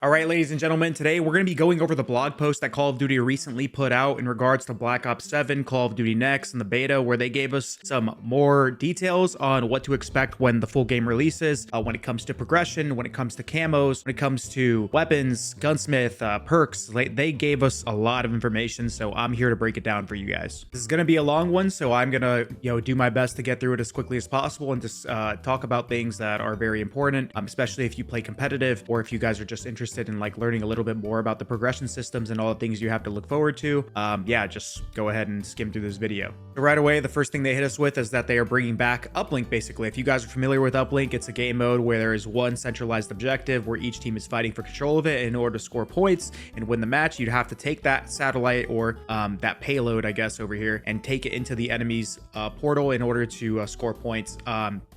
All right, ladies and gentlemen, today we're going to be going over the blog post that Call of Duty recently put out in regards to Black Ops 7, Call of Duty Next, and the beta, where they gave us some more details on what to expect when the full game releases, when it comes to progression, when it comes to camos, when it comes to weapons, gunsmith, perks. They gave us a lot of information, so I'm here to break it down for you guys. This is going to be a long one, so I'm going to, do my best to get through it as quickly as possible and just talk about things that are very important, especially if you play competitive or if you guys are just interested in like learning a little bit more about the progression systems and all the things you have to look forward to. Yeah, just go ahead and skim through this video. So right away, the first thing they hit us with is that they are bringing back uplink. Basically, if you guys are familiar with uplink, it's a game mode where there is one centralized objective where each team is fighting for control of it. In order to score points and win the match, you'd have to take that satellite or that payload, I guess, over here and take it into the enemy's portal in order to score points.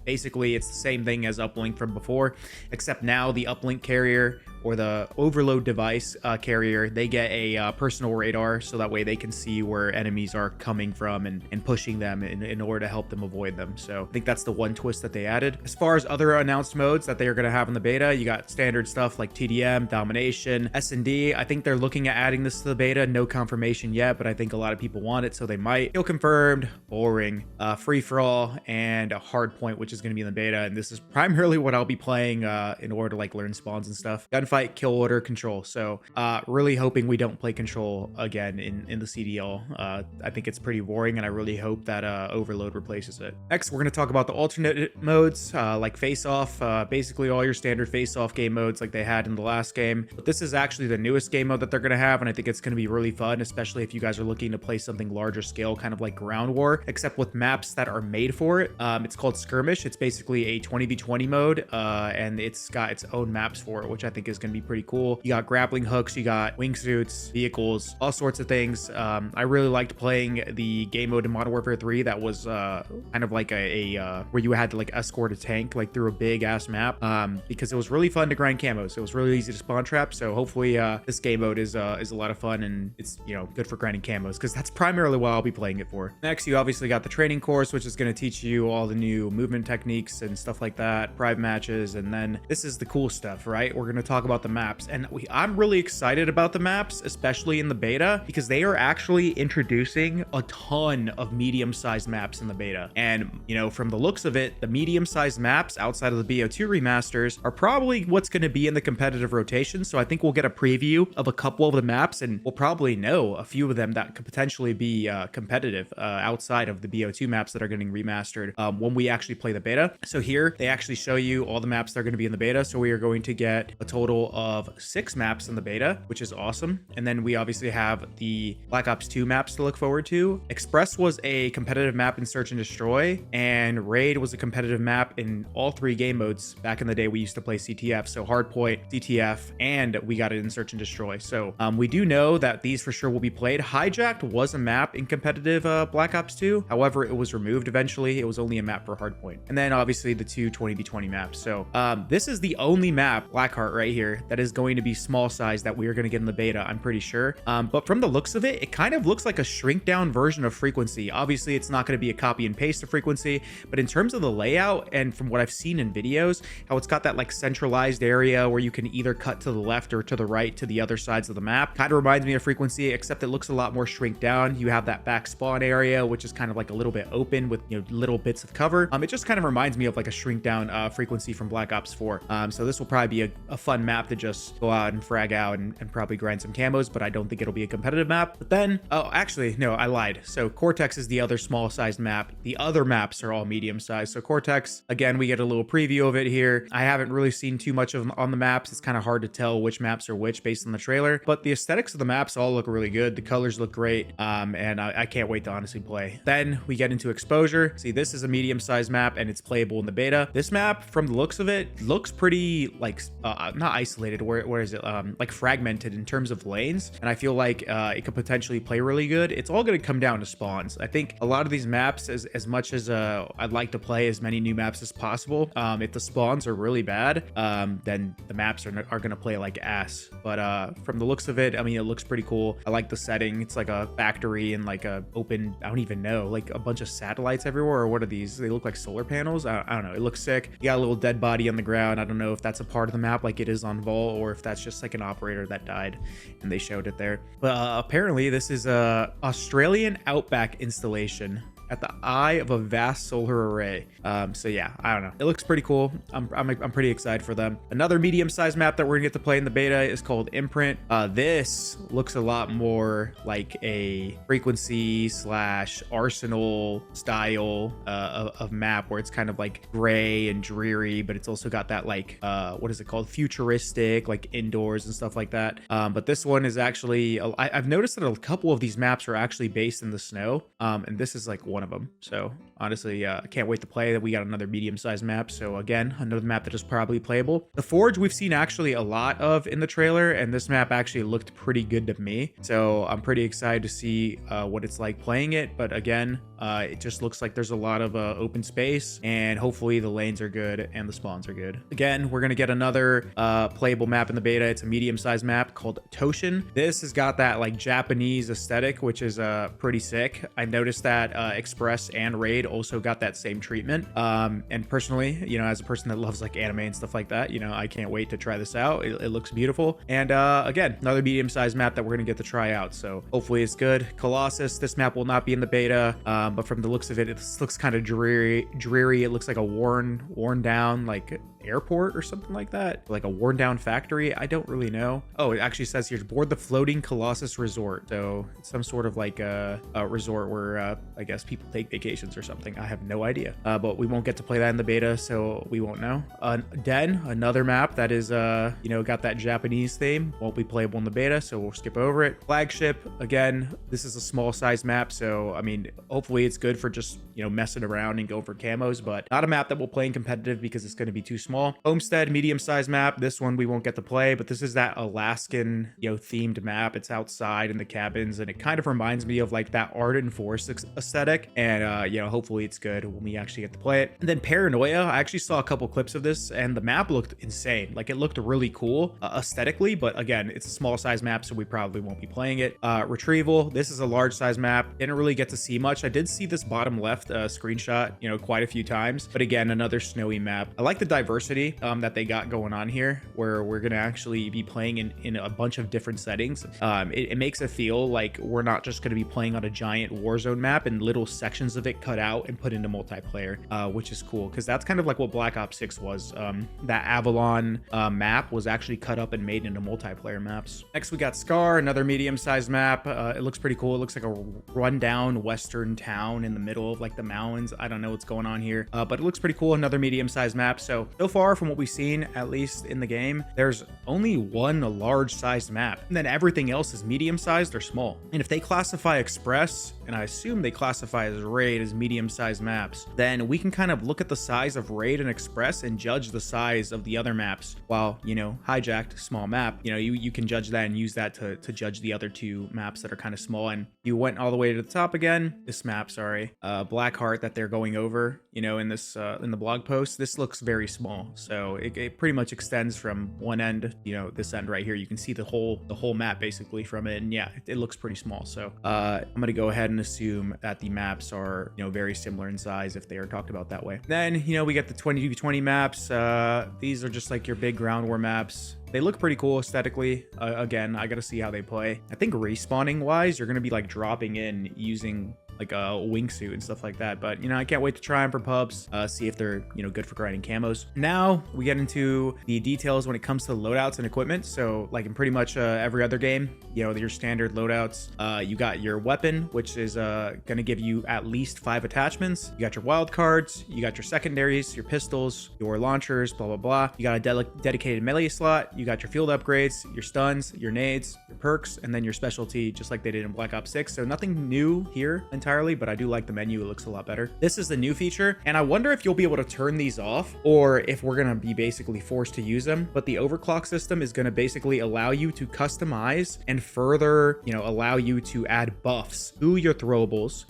Basically, it's the same thing as uplink from before, except now the uplink carrier or the overload device carrier, they get a personal radar, so that way they can see where enemies are coming from and pushing them in order to help them avoid them. So I think that's the one twist that they added. As far as other announced modes that they are going to have in the beta, you got standard stuff like TDM, domination, S&D. I think they're looking at adding this to the beta. No confirmation yet, but I think a lot of people want it, so they might. Feel confirmed, boring, free for all, and a hard point, which is going to be in the beta. And this is primarily what I'll be playing in order to like learn spawns and stuff. Gunfight, kill order, control. So really hoping we don't play control again in the CDL. I think it's pretty boring, and I really hope that overload replaces it. Next, we're going to talk about the alternate modes like face off, basically all your standard face off game modes like they had in the last game. But this is actually the newest game mode that they're going to have, and I think it's going to be really fun, especially if you guys are looking to play something larger scale, kind of like ground war, except with maps that are made for it. It's called Skirmish. It's basically a 20v20 mode, and it's got its own maps for it, which I think is going to be pretty cool. You got grappling hooks, you got wingsuits, vehicles, all sorts of things. I really liked playing the game mode in Modern Warfare 3 that was kind of like a where you had to like escort a tank like through a big ass map, because it was really fun to grind camos. It was really easy to spawn trap. So hopefully this game mode is a lot of fun, and it's good for grinding camos, because that's primarily what I'll be playing it for. Next, you obviously got the training course, which is going to teach you all the new movement techniques and stuff like that, private matches, and then this is the cool stuff, right? We're going to talk about the maps, and I'm really excited about the maps, especially in the beta, because they are actually introducing a ton of medium-sized maps in the beta. And from the looks of it, the medium-sized maps outside of the BO2 remasters are probably what's going to be in the competitive rotation. So I think we'll get a preview of a couple of the maps, and we'll probably know a few of them that could potentially be competitive outside of the BO2 maps that are getting remastered when we actually play the beta. So here they actually show you all the maps that are going to be in the beta. So we are going to get a total of 6 maps in the beta, which is awesome. And then we obviously have the Black Ops 2 maps to look forward to. Express was a competitive map in Search and Destroy, and Raid was a competitive map in all 3 game modes. Back in the day, we used to play CTF, so Hardpoint, CTF, and we got it in Search and Destroy. So we do know that these for sure will be played. Hijacked was a map in competitive Black Ops 2. However, it was removed eventually. It was only a map for Hardpoint. And then obviously the 2 20v20 maps. So this is the only map, Blackheart right here, that is going to be small size that we are going to get in the beta, I'm pretty sure. But from the looks of it, it kind of looks like a shrink down version of Frequency. Obviously, it's not going to be a copy and paste of Frequency, but in terms of the layout and from what I've seen in videos, how it's got that like centralized area where you can either cut to the left or to the right to the other sides of the map. Kind of reminds me of Frequency, except it looks a lot more shrink down. You have that back spawn area, which is kind of like a little bit open with little bits of cover. It just kind of reminds me of like a shrink down Frequency from Black Ops 4. So this will probably be a fun map to just go out and frag out and probably grind some camos, but I don't think it'll be a competitive map. But then, oh, actually, no, I lied. So Cortex is the other small sized map. The other maps are all medium sized. So Cortex, again, we get a little preview of it here. I haven't really seen too much of on the maps. It's kind of hard to tell which maps are which based on the trailer, but the aesthetics of the maps all look really good. The colors look great. And I can't wait to honestly play. Then we get into Exposure. See, this is a medium sized map and it's playable in the beta. This map, from the looks of it, looks pretty like not isolated. Where is it? Like fragmented in terms of lanes, and I feel like it could potentially play really good. It's all going to come down to spawns. I think a lot of these maps, as much as I'd like to play as many new maps as possible, if the spawns are really bad, then the maps are going to play like ass. But from the looks of it, I mean, it looks pretty cool. I like the setting. It's like a factory and like a open, I don't even know, like a bunch of satellites everywhere, or what are these? They look like solar panels. I don't know. It looks sick. You got a little dead body on the ground. I don't know if that's a part of the map like it is on Vault, or if that's just like an operator that died and they showed it there. But apparently this is a Australian Outback installation at the eye of a vast solar array. So yeah, I don't know. It looks pretty cool. I'm pretty excited for them. Another medium-sized map that we're gonna get to play in the beta is called Imprint. This looks a lot more like a frequency / arsenal style of map, where it's kind of like gray and dreary, but it's also got that like what is it called, futuristic, like indoors and stuff like that. But this one is actually, I've noticed that a couple of these maps are actually based in the snow, and this is like one of them. So honestly, I can't wait to play. We got another medium-sized map, so again, another map that is probably playable. The Forge we've seen actually a lot of in the trailer, and this map actually looked pretty good to me, so I'm pretty excited to see what it's like playing it. But again, it just looks like there's a lot of open space, and hopefully the lanes are good and the spawns are good. Again, we're gonna get another playable map in the beta. It's a medium-sized map called Toshin. This has got that like Japanese aesthetic, which is pretty sick. I noticed that Express and Raid also got that same treatment. And personally, you know, as a person that loves like anime and stuff like that, you know, I can't wait to try this out. It looks beautiful. And again, another medium-sized map that we're gonna get to try out, so hopefully it's good. Colossus, this map will not be in the beta, but from the looks of it, it looks kind of dreary. It looks like a worn down like airport or something like that, like a worn down factory. I don't really know. Oh, it actually says here, board the floating Colossus resort. So it's some sort of like a resort where I guess people take vacations or something. I have no idea, but we won't get to play that in the beta, so we won't know. Den, another map that is you know, got that Japanese theme, won't be playable in the beta, so we'll skip over it. Flagship, again, this is a small size map, so I mean, hopefully it's good for just, you know, messing around and going for camos, but not a map that we'll play in competitive because it's going to be too small. Homestead, medium-sized map. This one we won't get to play, but this is that Alaskan, you know, themed map. It's outside in the cabins, and it kind of reminds me of like that Arden Forest aesthetic, and you know, hopefully it's good when we actually get to play it. And then Paranoia, I actually saw a couple clips of this, and the map looked insane. Like, it looked really cool aesthetically, but again, it's a small size map, so we probably won't be playing it. Retrieval, this is a large size map. Didn't really get to see much. I did see this bottom left screenshot, you know, quite a few times, but again, another snowy map. I like the diversity that they got going on here, where we're gonna actually be playing in a bunch of different settings. It makes it feel like we're not just gonna be playing on a giant Warzone map and little sections of it cut out and put into multiplayer, which is cool, because that's kind of like what Black Ops 6 was. That Avalon map was actually cut up and made into multiplayer maps. Next, we got Scar, another medium-sized map. It looks pretty cool. It looks like a rundown western town in the middle of like the mountains. I don't know what's going on here, but it looks pretty cool. Another medium-sized map. So far from what we've seen, at least in the game, there's only one large-sized map, and then everything else is medium-sized or small. And if they classify Express, and I assume they classify as Raid as medium-sized maps, then we can kind of look at the size of Raid and Express and judge the size of the other maps. While, you know, Hijacked, small map, you know, you can judge that and use that to judge the other two maps that are kind of small. And you went all the way to the top again, this map, sorry, Blackheart that they're going over, you know, in this in the blog post, this looks very small. So it pretty much extends from one end, you know, this end right here. You can see the whole map basically from it, and yeah, it looks pretty small. So I'm gonna go ahead and assume that the maps are, you know, very similar in size if they are talked about that way. Then, you know, we get the 20v20 maps. These are just like your big ground war maps. They look pretty cool aesthetically. Again, I gotta see how they play. I think respawning wise, you're gonna be like dropping in using like a wingsuit and stuff like that, but you know, I can't wait to try them for pubs, see if they're, you know, good for grinding camos. Now we get into the details when it comes to loadouts and equipment. So like in pretty much every other game, you know, your standard loadouts, you got your weapon, which is gonna give you at least 5 attachments. You got your wild cards, you got your secondaries, your pistols, your launchers, blah blah blah. You got a dedicated melee slot, you got your field upgrades, your stuns, your nades, your perks, and then your specialty, just like they did in Black Ops 6. So nothing new here entirely, but I do like the menu. It looks a lot better. This is the new feature, and I wonder if you'll be able to turn these off, or if we're gonna be basically forced to use them. But the overclock system is gonna basically allow you to customize and further, you know, allow you to add buffs to your throwables,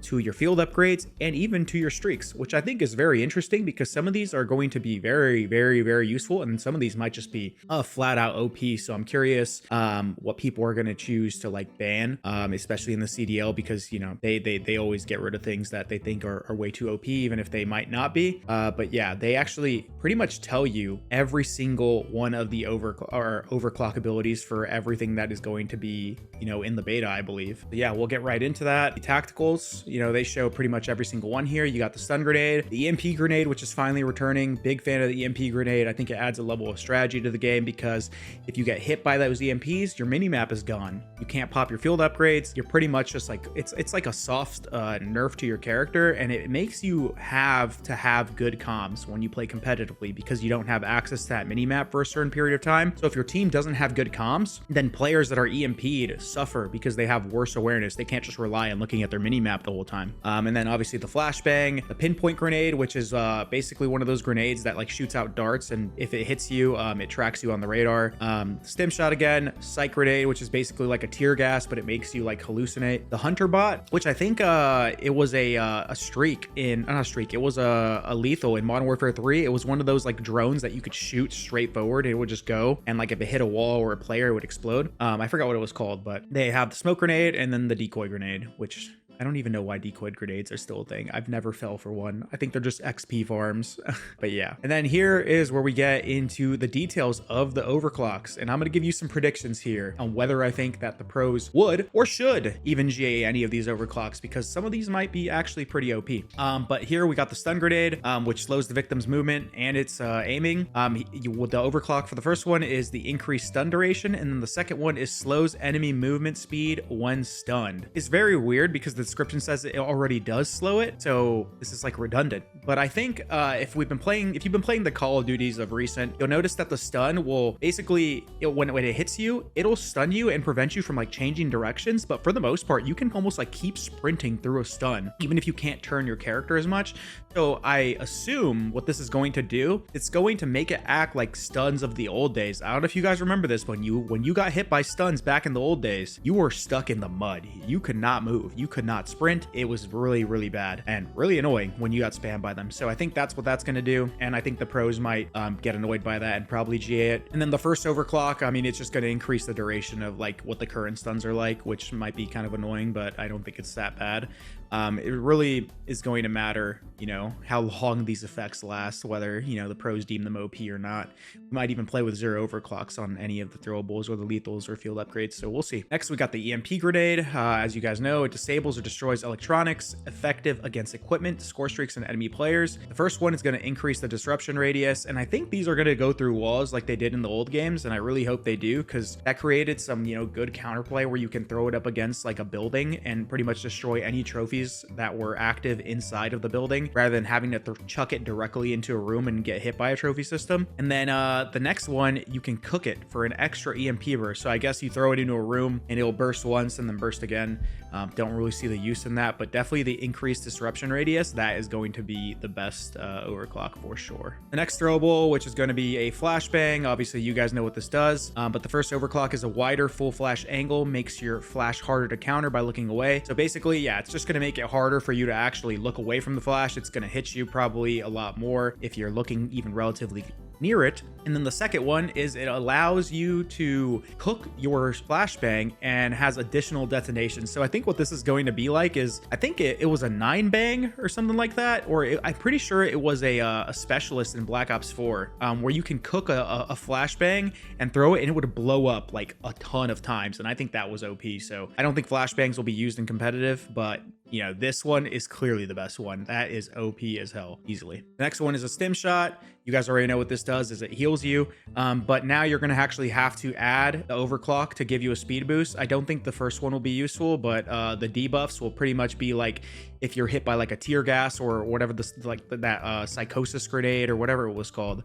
to your field upgrades, and even to your streaks, which I think is very interesting, because some of these are going to be very, very, very useful, and some of these might just be flat out OP. So I'm curious what people are going to choose to like ban, especially in the CDL, because, you know, they they always get rid of things that they think are way too OP, even if they might not be. But yeah, they actually pretty much tell you every single one of the overclock abilities for everything that is going to be, you know, in the beta, I believe. But yeah, we'll get right into that. The tacticals, you know, they show pretty much every single one here. You got the stun grenade, the EMP grenade, which is finally returning. Big fan of the EMP grenade. I think it adds a level of strategy to the game, because if you get hit by those EMPs, your mini map is gone. You can't pop your field upgrades. You're pretty much just like, it's like a soft nerf to your character, and it makes you have to have good comms when you play competitively, because you don't have access to that mini map for a certain period of time. So if your team doesn't have good comms, then players that are EMP'd suffer because they have worse awareness. They can't just rely on looking at their mini map the whole time. And then obviously the flashbang, the pinpoint grenade, which is basically one of those grenades that like shoots out darts, and if it hits you, it tracks you on the radar. Stim shot again, psych grenade, which is basically like a tear gas, but it makes you like hallucinate. The hunter bot, which I think it was a streak in, not a streak, it was a lethal in Modern Warfare 3. It was one of those like drones that you could shoot straight forward. It would just go, and like if it hit a wall or a player, it would explode. I forgot what it was called, but they have the smoke grenade and then the decoy grenade, which I don't even know why decoy grenades are still a thing. I've never fell for one. I think they're just XP farms. But yeah. And then here is where we get into the details of the overclocks. And I'm going to give you some predictions here on whether I think that the pros would or should even GA any of these overclocks, because some of these might be actually pretty OP. But here we got the stun grenade, which slows the victim's movement and it's aiming. The overclock for the first one is the increased stun duration. And then the second one is slows enemy movement speed when stunned. It's very weird because the description says it already does slow it, so this is like redundant. But I think if you've been playing the Call of Duties of recent, you'll notice that the stun will basically, when it hits you, it'll stun you and prevent you from like changing directions. But for the most part, you can almost like keep sprinting through a stun, even if you can't turn your character as much. So I assume what this is going to do, it's going to make it act like stuns of the old days. I don't know if you guys remember this, but when you got hit by stuns back in the old days, you were stuck in the mud. You could not move. You could not sprint. It was really, really bad and really annoying when you got spammed by them. So I think that's what that's going to do. And I think the pros might get annoyed by that and probably GA it. And then the first overclock, I mean, it's just going to increase the duration of like what the current stuns are like, which might be kind of annoying, but I don't think it's that bad. It really is going to matter, you know, how long these effects last, whether, you know, the pros deem them OP or not. We might even play with 0 overclocks on any of the throwables or the lethals or field upgrades, so we'll see. Next, we got the EMP grenade. As you guys know, it disables or destroys electronics, effective against equipment, Scorestreaks, and enemy players. The first one is going to increase the disruption radius, and I think these are going to go through walls like they did in the old games, and I really hope they do, because that created some, you know, good counterplay where you can throw it up against like a building and pretty much destroy any trophies that were active inside of the building, rather than having to chuck it directly into a room and get hit by a trophy system. And then the next one, you can cook it for an extra EMP burst. So I guess you throw it into a room and it'll burst once and then burst again. Don't really see the use in that, but definitely the increased disruption radius, that is going to be the best overclock for sure. The next throwable, which is going to be a flashbang. Obviously you guys know what this does, but the first overclock is a wider full flash angle, makes your flash harder to counter by looking away. So basically, yeah, it's just going to make it harder for you to actually look away from the flash. It's going to hit you probably a lot more if you're looking even relatively near it. And then the second one is it allows you to cook your flashbang and has additional detonations. So I think what this is going to be like is, I think it was a 9 bang or something like that, or I'm pretty sure it was a specialist in Black Ops 4 where you can cook a flashbang and throw it and it would blow up like a ton of times. And I think that was OP. So I don't think flashbangs will be used in competitive, but you know, this one is clearly the best one. That is OP as hell, easily. The next one is a stim shot. You guys already know what this does, is it heals you. But now you're going to actually have to add the overclock to give you a speed boost. I don't think the first one will be useful, but the debuffs will pretty much be like if you're hit by like a tear gas or whatever, that psychosis grenade or whatever it was called,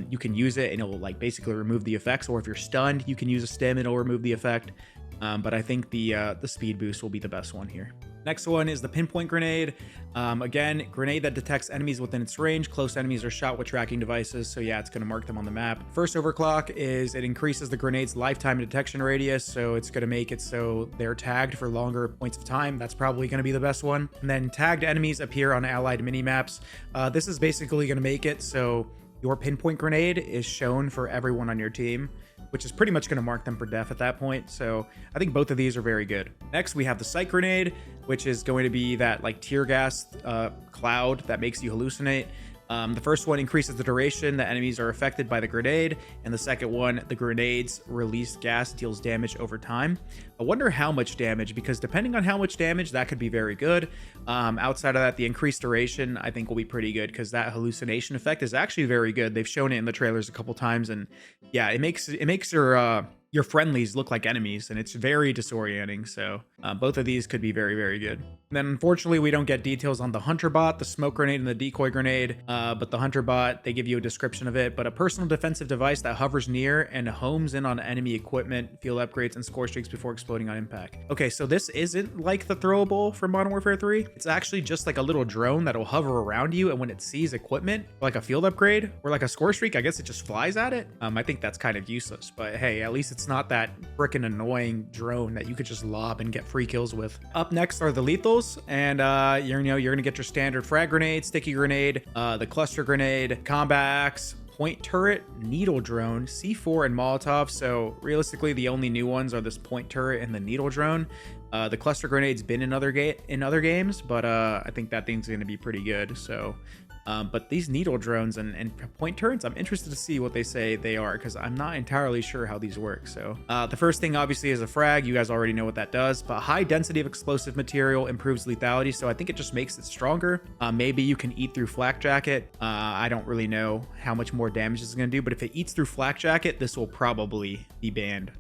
you can use it and it will like basically remove the effects. Or if you're stunned, you can use a stim, it'll remove the effect. But I think the speed boost will be the best one here. Next one is the pinpoint grenade. Again, grenade that detects enemies within its range. Close enemies are shot with tracking devices, so yeah, it's going to mark them on the map. First overclock is it increases the grenade's lifetime detection radius, so it's going to make it so they're tagged for longer points of time. That's probably going to be the best one. And then tagged enemies appear on allied minimaps. This is basically going to make it so your pinpoint grenade is shown for everyone on your team. which is pretty much going to mark them for death at that point. So I think both of these are very good. Next, we have the sight grenade, which is going to be that like tear gas cloud that makes you hallucinate. The first one increases the duration that enemies are affected by the grenade, and the second one, the grenade's released gas deals damage over time. I wonder how much damage, because depending on how much damage, that could be very good. Outside of that, the increased duration I think will be pretty good, because that hallucination effect is actually very good. They've shown it in the trailers a couple times, and yeah, it makes your friendlies look like enemies, and it's very disorienting. So both of these could be very, very good. And then unfortunately, we don't get details on the hunter bot, the smoke grenade, and the decoy grenade. But the hunter bot, they give you a description of it. But a personal defensive device that hovers near and homes in on enemy equipment, field upgrades, and score streaks before exploding on impact. Okay, so this isn't like the throwable from Modern Warfare 3. It's actually just like a little drone that'll hover around you, and when it sees equipment, like a field upgrade or like a score streak, I guess it just flies at it. I think that's kind of useless, but hey, at least it's not that freaking annoying drone that you could just lob and get free kills with. Up next are the lethals, and you're gonna get your standard frag grenade, sticky grenade, the cluster grenade, combat axe, point turret, needle drone, C4, and Molotov. So realistically, the only new ones are this point turret and the needle drone. The cluster grenade's been in other games, but I think that thing's gonna be pretty good. So but these needle drones and point turrets, I'm interested to see what they say they are, because I'm not entirely sure how these work. So the first thing obviously is a frag. You guys already know what that does, but high density of explosive material improves lethality, so I think it just makes it stronger. Maybe you can eat through flak jacket. I don't really know how much more damage this is going to do, but if it eats through flak jacket, this will probably be banned.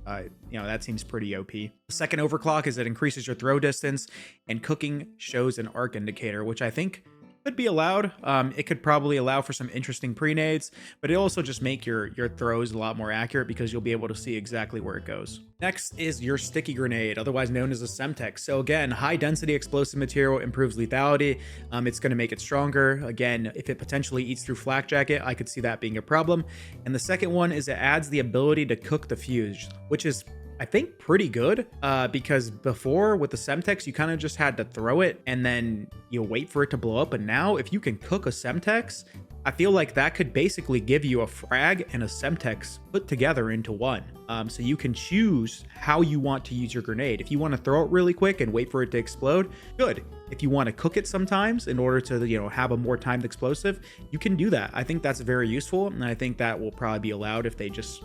That seems pretty OP. The second overclock is it increases your throw distance, and cooking shows an arc indicator, which I think could be allowed. It could probably allow for some interesting pre-nades, but it'll also just make your throws a lot more accurate, because you'll be able to see exactly where it goes. Next is your sticky grenade, otherwise known as a Semtex. So again, high density explosive material improves lethality. It's going to make it stronger. Again, if it potentially eats through flak jacket, I could see that being a problem. And the second one is it adds the ability to cook the fuse, which is, I think, pretty good, because before with the Semtex, you kind of just had to throw it and then you wait for it to blow up. And now if you can cook a Semtex, I feel like that could basically give you a frag and a Semtex put together into one. So you can choose how you want to use your grenade. If you want to throw it really quick and wait for it to explode, good. If you want to cook it sometimes in order to, have a more timed explosive, you can do that. I think that's very useful, and I think that will probably be allowed if they just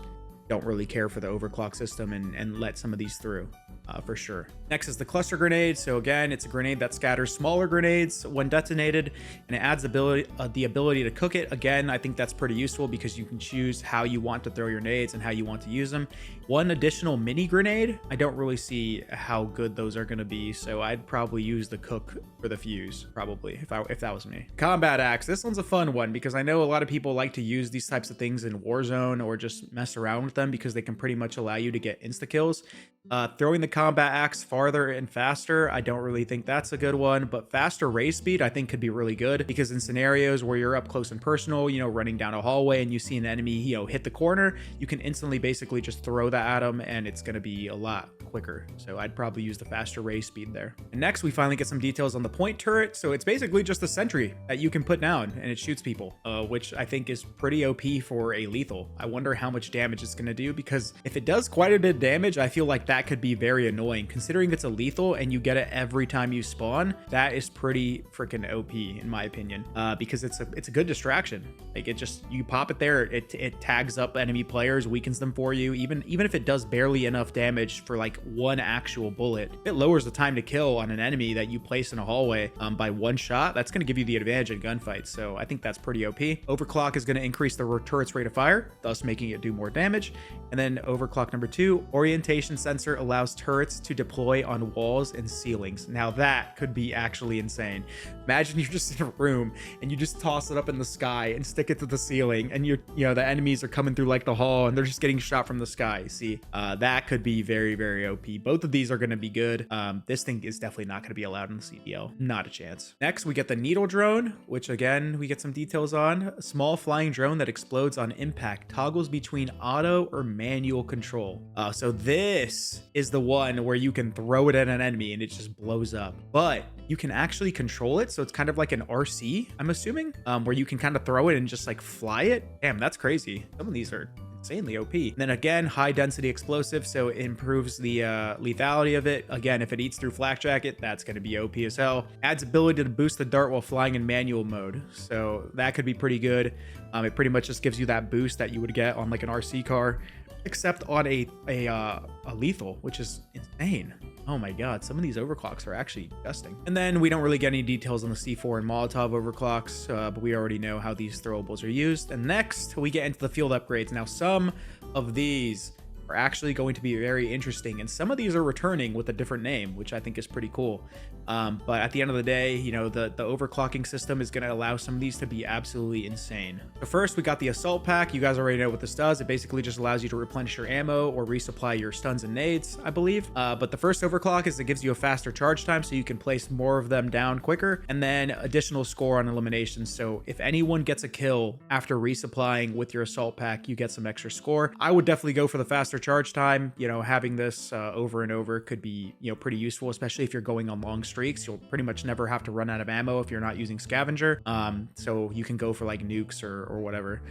don't really care for the overclock system and let some of these through, for sure. Next is the cluster grenade. So again, it's a grenade that scatters smaller grenades when detonated, and it adds the ability to cook it. Again, I think that's pretty useful, because you can choose how you want to throw your nades and how you want to use them. One additional mini grenade, I don't really see how good those are going to be, so I'd probably use the cook for the fuse, probably, if that was me. Combat axe, this one's a fun one, because I know a lot of people like to use these types of things in Warzone or just mess around with them, because they can pretty much allow you to get insta kills. Throwing the combat axe farther and faster, I don't really think that's a good one, but faster raise speed I think could be really good, because in scenarios where you're up close and personal, running down a hallway and you see an enemy, hit the corner, you can instantly basically just throw that at them, and it's going to be a lot quicker. So I'd probably use the faster raise speed there. And next, we finally get some details on the point turret. So it's basically just a sentry that you can put down, and it shoots people, which I think is pretty OP for a lethal. I wonder how much damage it's going to do, because if it does quite a bit of damage, I feel like that could be very annoying. Considering it's a lethal and you get it every time you spawn, that is pretty freaking OP in my opinion, because it's a good distraction. Like, you pop it there, it tags up enemy players, weakens them for you. Even if it does barely enough damage for like one actual bullet, it lowers the time to kill on an enemy that you place in a hallway by one shot. That's going to give you the advantage in gunfights, so I think that's pretty OP. Overclock is going to increase the turret's rate of fire, thus making it do more damage. And then overclock number 2, orientation sensor allows turrets to deploy on walls and ceilings. Now that could be actually insane. Imagine you're just in a room and you just toss it up in the sky and stick it to the ceiling, and the enemies are coming through like the hall and they're just getting shot from the sky. See, that could be very, very OP. Both of these are going to be good. This thing is definitely not going to be allowed in the CBL. Not a chance. Next, we get the needle drone, which again, we get some details on. A small flying drone that explodes on impact, toggles between auto or manual control. So this is the one where you can throw it at an enemy and it just blows up, but you can actually control it. So it's kind of like an RC, I'm assuming, where you can kind of throw it and just like fly it. Damn, that's crazy. Some of these are insanely OP. And then again, high density explosive, so it improves the lethality of it. Again, if it eats through flak jacket, that's going to be OP as hell. Adds ability to boost the dart while flying in manual mode, so that could be pretty good. It pretty much just gives you that boost that you would get on like an RC car, except on a lethal, which is insane. Oh my god, some of these overclocks are actually disgusting. And then we don't really get any details on the C4 and Molotov overclocks, but we already know how these throwables are used. And next, we get into the field upgrades. Now, some of these are actually going to be very interesting, and some of these are returning with a different name, which I think is pretty cool. But at the end of the day, you know, the overclocking system is going to allow some of these to be absolutely insane. So first, we got the assault pack. You guys already know what this does. It basically just allows you to replenish your ammo or resupply your stuns and nades, I believe. But the first overclock is it gives you a faster charge time, so you can place more of them down quicker, and then additional score on eliminations. So if anyone gets a kill after resupplying with your assault pack, you get some extra score. I would definitely go for the faster charge time. You know, having this over and over could be, you know, pretty useful, especially if you're going on long streaks. You'll pretty much never have to run out of ammo if you're not using scavenger. So you can go for like nukes or whatever.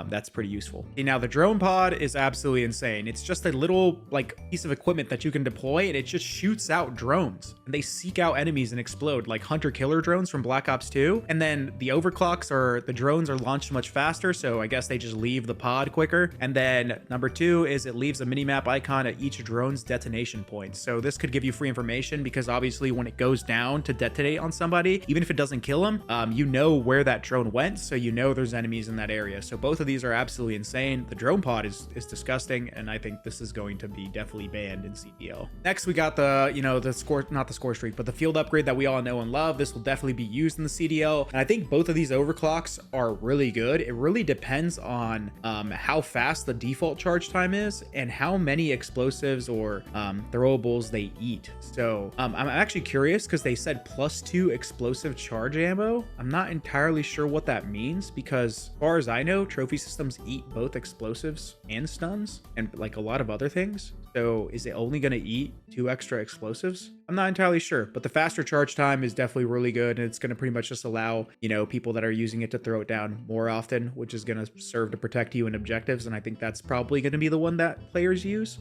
That's pretty useful. Okay, now the drone pod is absolutely insane. It's just a little like piece of equipment that you can deploy, and it just shoots out drones, and they seek out enemies and explode like hunter killer drones from Black Ops 2. And then the overclocks, or the drones, are launched much faster, so I guess they just leave the pod quicker. And then number 2 is it leaves a minimap icon at each drone's detonation point. So this could give you free information, because obviously when it goes down to detonate on somebody, even if it doesn't kill them, you know where that drone went, so you know there's enemies in that area. So both of these are absolutely insane. The drone pod is disgusting, and I think this is going to be definitely banned in CDL. Next, we got the, you know, the score, not the score streak, but the field upgrade that we all know and love. This will definitely be used in the CDL, and I think both of these overclocks are really good. It really depends on how fast the default charge time is and how many explosives or throwables they eat. So I'm actually curious, because they said +2 explosive charge ammo. I'm not entirely sure what that means, because as far as I know, trophy systems eat both explosives and stuns and like a lot of other things. So is it only going to eat 2 extra explosives? I'm not entirely sure, but the faster charge time is definitely really good, and it's going to pretty much just allow, you know, people that are using it to throw it down more often, which is going to serve to protect you in objectives. And I think that's probably going to be the one that players use,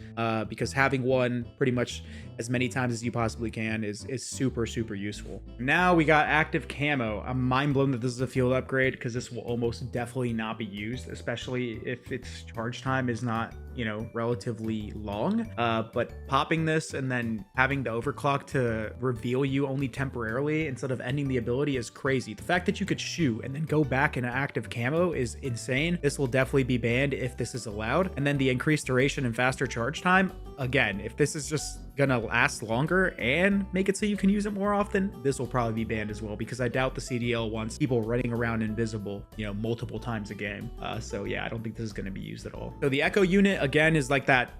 because having one pretty much as many times as you possibly can is super useful. Now we got active camo. I'm mind blown that this is a field upgrade, because this will almost definitely not be used, especially if its charge time is not, you know, relatively long. But popping this and then having the overclock to reveal you only temporarily instead of ending the ability is crazy. The fact that you could shoot and then go back into active camo is insane. This will definitely be banned if this is allowed. And then the increased duration and faster charge time, again, if this is just gonna last longer and make it so you can use it more often, this will probably be banned as well, because I doubt the CDL wants people running around invisible, you know, multiple times a game. So yeah, I don't think this is going to be used at all. So the Echo unit, again, is like that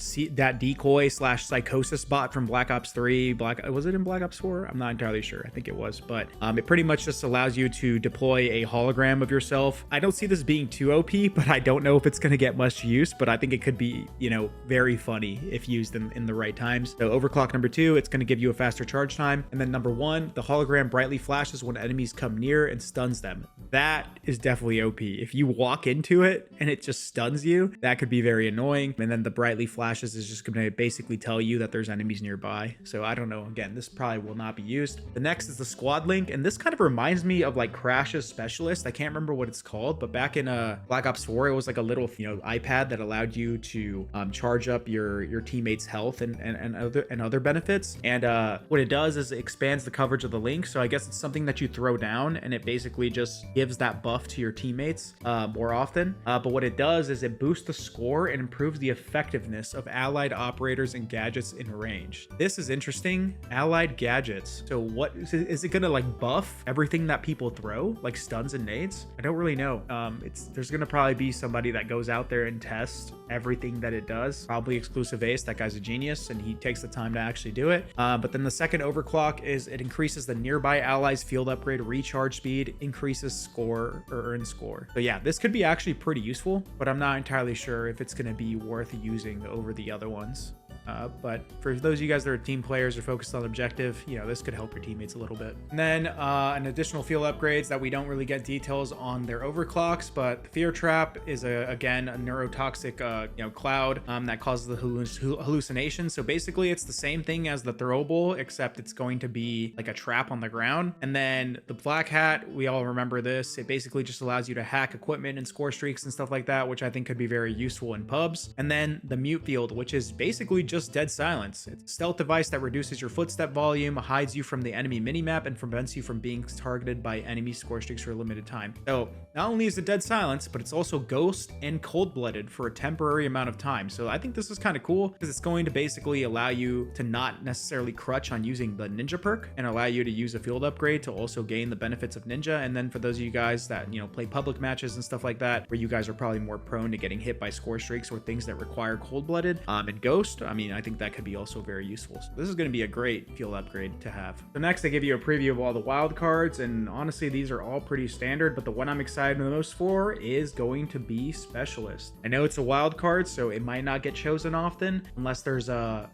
decoy / psychosis bot from Black Ops 3. Was it in Black Ops 4? I'm not entirely sure. I think it was, but it pretty much just allows you to deploy a hologram of yourself. I don't see this being too OP, but I don't know if it's going to get much use, but I think it could be, you know, very funny if used in the right times. So overclock number 2, it's going to give you a faster charge time. And then number 1, the hologram brightly flashes when enemies come near and stuns them. That is definitely OP. If you walk into it and it just stuns you, that could be very annoying. And then the brightly flashes is just going to basically tell you that there's enemies nearby. So I don't know. Again, this probably will not be used. The next is the squad link, and this kind of reminds me of like Crash's specialist. I can't remember what it's called, but back in Black Ops 4, it was like a little, you know, iPad that allowed you to charge up your teammates' health and other benefits. And what it does is it expands the coverage of the link. So I guess it's something that you throw down, and it basically just gives that buff to your teammates more often. But what it does is it boosts the score and improves the effectiveness of allied operators and gadgets in range. This is interesting. Allied gadgets. So what is it gonna like buff everything that people throw, like stuns and nades? I don't really know. There's gonna probably be somebody that goes out there and tests everything that it does. Probably Exclusive Ace. That guy's a genius, and he takes the time to actually do it. But then the second overclock is it increases the nearby allies field upgrade recharge speed, increases score or earn score. So yeah, this could be actually pretty useful, but I'm not entirely sure if it's going to be worth using over the other ones. But for those of you guys that are team players or focused on objective, you know, this could help your teammates a little bit. And then an additional field upgrades that we don't really get details on their overclocks, but Fear Trap is again a neurotoxic cloud that causes the hallucination. So basically it's the same thing as the throwable, except it's going to be like a trap on the ground. And then the Black Hat, we all remember this. It basically just allows you to hack equipment and score streaks and stuff like that, which I think could be very useful in pubs. And then the Mute Field, which is basically just dead silence. It's a stealth device that reduces your footstep volume, hides you from the enemy minimap, and prevents you from being targeted by enemy score streaks for a limited time. So not only is it dead silence, but it's also ghost and cold-blooded for a temporary amount of time. So I think this is kind of cool because it's going to basically allow you to not necessarily crutch on using the ninja perk and allow you to use a field upgrade to also gain the benefits of ninja. And then for those of you guys that, you know, play public matches and stuff like that, where you guys are probably more prone to getting hit by score streaks or things that require cold-blooded and ghost, I mean, I think that could be also very useful. So this is going to be a great field upgrade to have. So next I give you a preview of all the wild cards, and honestly these are all pretty standard, but the one I'm excited the most for is going to be specialist. I know it's a wild card, so it might not get chosen often unless there's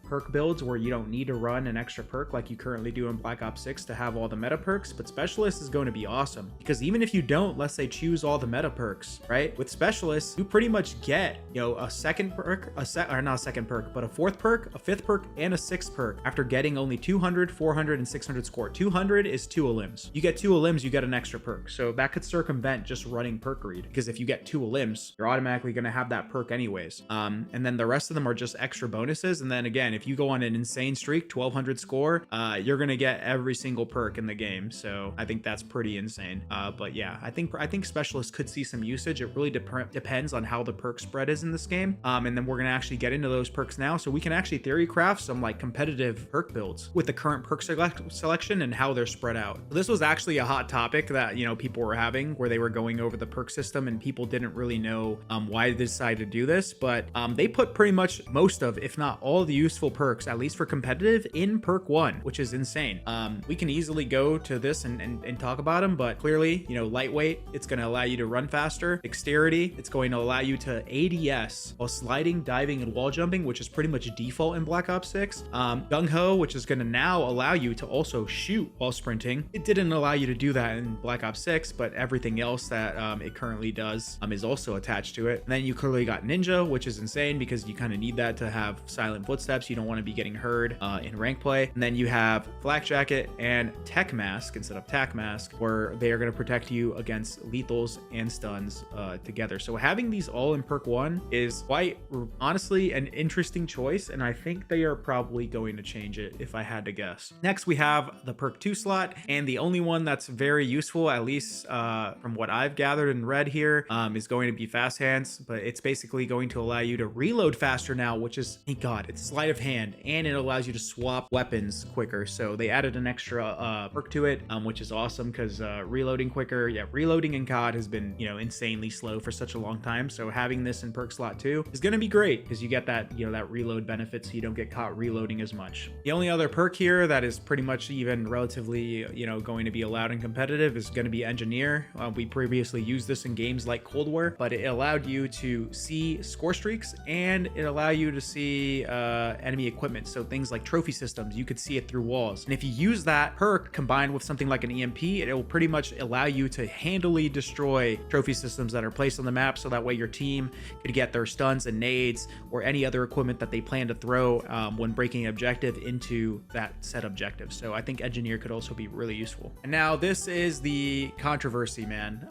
perk builds where you don't need to run an extra perk like you currently do in Black Ops 6 to have all the meta perks. But specialist is going to be awesome because even if you don't, let's say, choose all the meta perks, right, with specialist you pretty much get, you know, a second perk, not a second perk, but a fourth perk, a fifth perk, and a sixth perk after getting only 200, 400, and 600 score. 200 is 2 elims. You get 2 elims, you get an extra perk. So that could circumvent just running perk read, because if you get 2 elims, you're automatically going to have that perk anyways. And then the rest of them are just extra bonuses. And then again, if you go on an insane streak, 1200 score, you're going to get every single perk in the game. So I think that's pretty insane. But yeah, I think specialists could see some usage. It really depends on how the perk spread is in this game. And then we're going to actually get into those perks now, so we can actually theory craft some like competitive perk builds with the current perk selection and how they're spread out. This was actually a hot topic that, you know, people were having, where they were going over the perk system and people didn't really know why they decided to do this, but they put pretty much most of, if not all, the useful perks, at least for competitive, in perk 1, which is insane. We can easily go to this and talk about them, but clearly, you know, lightweight, it's going to allow you to run faster. Dexterity, it's going to allow you to ADS while sliding, diving, and wall jumping, which is pretty much default in Black Ops 6. Gung Ho, which is going to now allow you to also shoot while sprinting. It didn't allow you to do that in Black Ops 6, but everything else that it currently does is also attached to it. And then you clearly got Ninja, which is insane because you kind of need that to have silent footsteps. You don't want to be getting heard in rank play. And then you have Flak Jacket and Tech Mask instead of Tac Mask, where they are going to protect you against lethals and stuns together. So having these all in perk 1 is quite honestly an interesting choice, and I think they are probably going to change it if I had to guess. Next we have the perk 2 slot, and the only one that's very useful, at least from what I've gathered and read here, is going to be Fast Hands. But it's basically going to allow you to reload faster now, which is, thank God, it's sleight of hand, and it allows you to swap weapons quicker. So they added an extra perk to it, which is awesome because reloading quicker. Yeah, reloading in COD has been, you know, insanely slow for such a long time. So having this in perk slot 2 is going to be great because you get that, you know, that reload benefit, so you don't get caught reloading as much. The only other perk here that is pretty much even relatively, you know, going to be allowed in competitive is going to be Engineer. We previously used this in games like Cold War, but it allowed you to see score streaks and it allowed you to see enemy equipment. So things like trophy systems, you could see it through walls. And if you use that perk combined with something like an EMP, it will pretty much allow you to handily destroy trophy systems that are placed on the map, so that way your team could get their stuns and nades or any other equipment that they plan to throw when breaking an objective into that set objective. So I think Engineer could also be really useful. And now this is the controversy, man.